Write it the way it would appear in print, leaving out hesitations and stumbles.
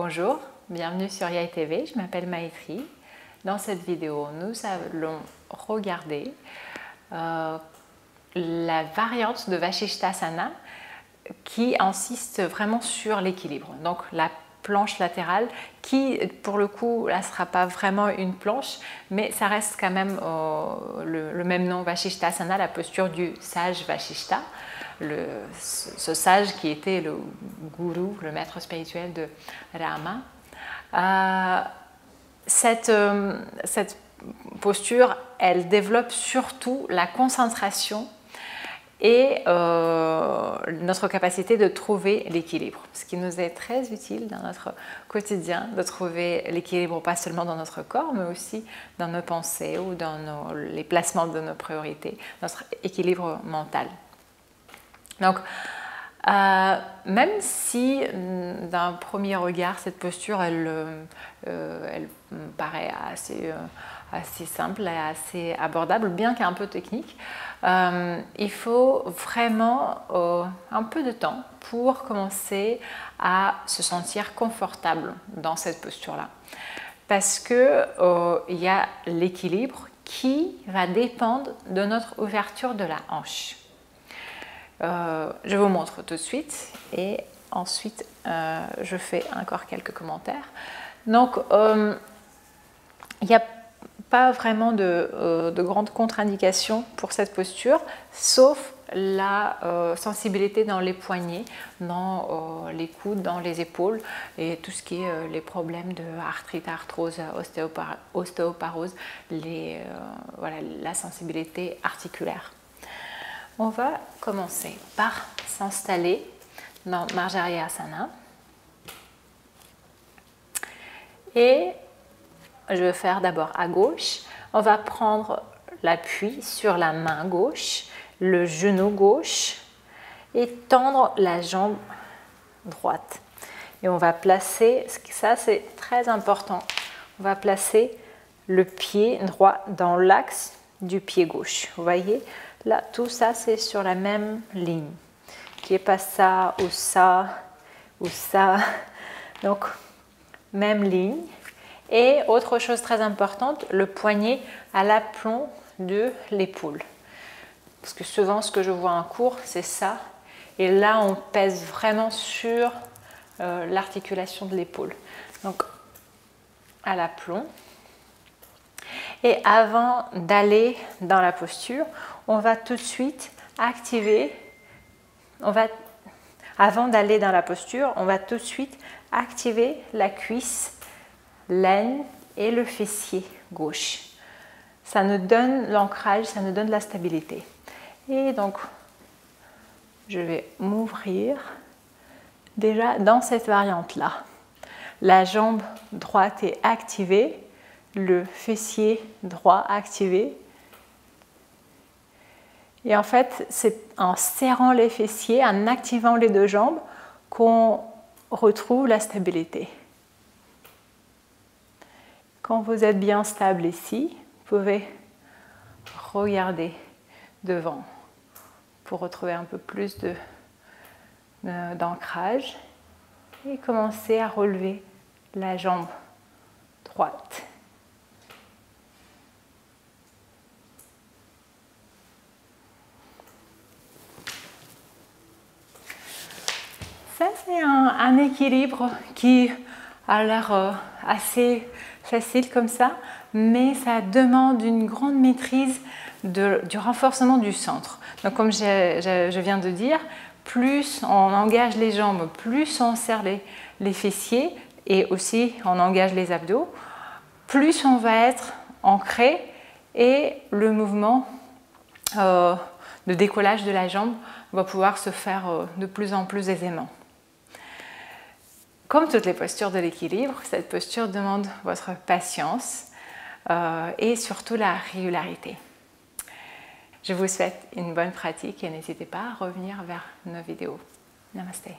Bonjour, bienvenue sur Yai TV, je m'appelle Maitri. Dans cette vidéo, nous allons regarder la variante de Vasishthasana qui insiste vraiment sur l'équilibre. Donc la planche latérale qui, pour le coup, là, ne sera pas vraiment une planche, mais ça reste quand même le même nom, Vasishthasana, la posture du sage Vasishta. Ce sage qui était le gourou, le maître spirituel de Rama. Cette posture, elle développe surtout la concentration et notre capacité de trouver l'équilibre. Ce qui nous est très utile dans notre quotidien, de trouver l'équilibre pas seulement dans notre corps, mais aussi dans nos pensées ou dans les placements de nos priorités, notre équilibre mental. Donc, même si d'un premier regard, cette posture, elle paraît assez simple et assez abordable, bien qu'un peu technique, il faut vraiment un peu de temps pour commencer à se sentir confortable dans cette posture-là. Parce qu'il y a l'équilibre qui va dépendre de notre ouverture de la hanche. Je vous montre tout de suite et ensuite je fais encore quelques commentaires. Donc il n'y a pas vraiment de grandes contre-indications pour cette posture, sauf la sensibilité dans les poignets, dans les coudes, dans les épaules et tout ce qui est les problèmes de arthrite, arthrose, ostéoporose, voilà, la sensibilité articulaire. On va commencer par s'installer dans Marjariyasana. Et je vais faire d'abord à gauche. On va prendre l'appui sur la main gauche, le genou gauche et tendre la jambe droite. Et on va placer, ça c'est très important, on va placer le pied droit dans l'axe du pied gauche. Vous voyez ? Là, tout ça, c'est sur la même ligne, qui n'est pas ça ou ça ou ça. Donc, même ligne. Et autre chose très importante, le poignet à l'aplomb de l'épaule. Parce que souvent, ce que je vois en cours, c'est ça. Et là, on pèse vraiment sur l'articulation de l'épaule. Donc, à l'aplomb. Et avant d'aller dans la posture, on va tout de suite activer, avant d'aller dans la posture, on va tout de suite activer la cuisse, l'aine et le fessier gauche. Ça nous donne l'ancrage, ça nous donne la stabilité. Et donc, je vais m'ouvrir déjà dans cette variante-là. La jambe droite est activée, le fessier droit activé. Et en fait, c'est en serrant les fessiers, en activant les deux jambes, qu'on retrouve la stabilité. Quand vous êtes bien stable ici, vous pouvez regarder devant pour retrouver un peu plus d'ancrage et commencer à relever la jambe droite. Ça, c'est un équilibre qui a l'air assez facile comme ça, mais ça demande une grande maîtrise du renforcement du centre. Donc, comme je viens de dire, plus on engage les jambes, plus on serre les fessiers et aussi on engage les abdos, plus on va être ancré et le mouvement de décollage de la jambe va pouvoir se faire de plus en plus aisément. Comme toutes les postures de l'équilibre, cette posture demande votre patience et surtout la régularité. Je vous souhaite une bonne pratique et n'hésitez pas à revenir vers nos vidéos. Namasté.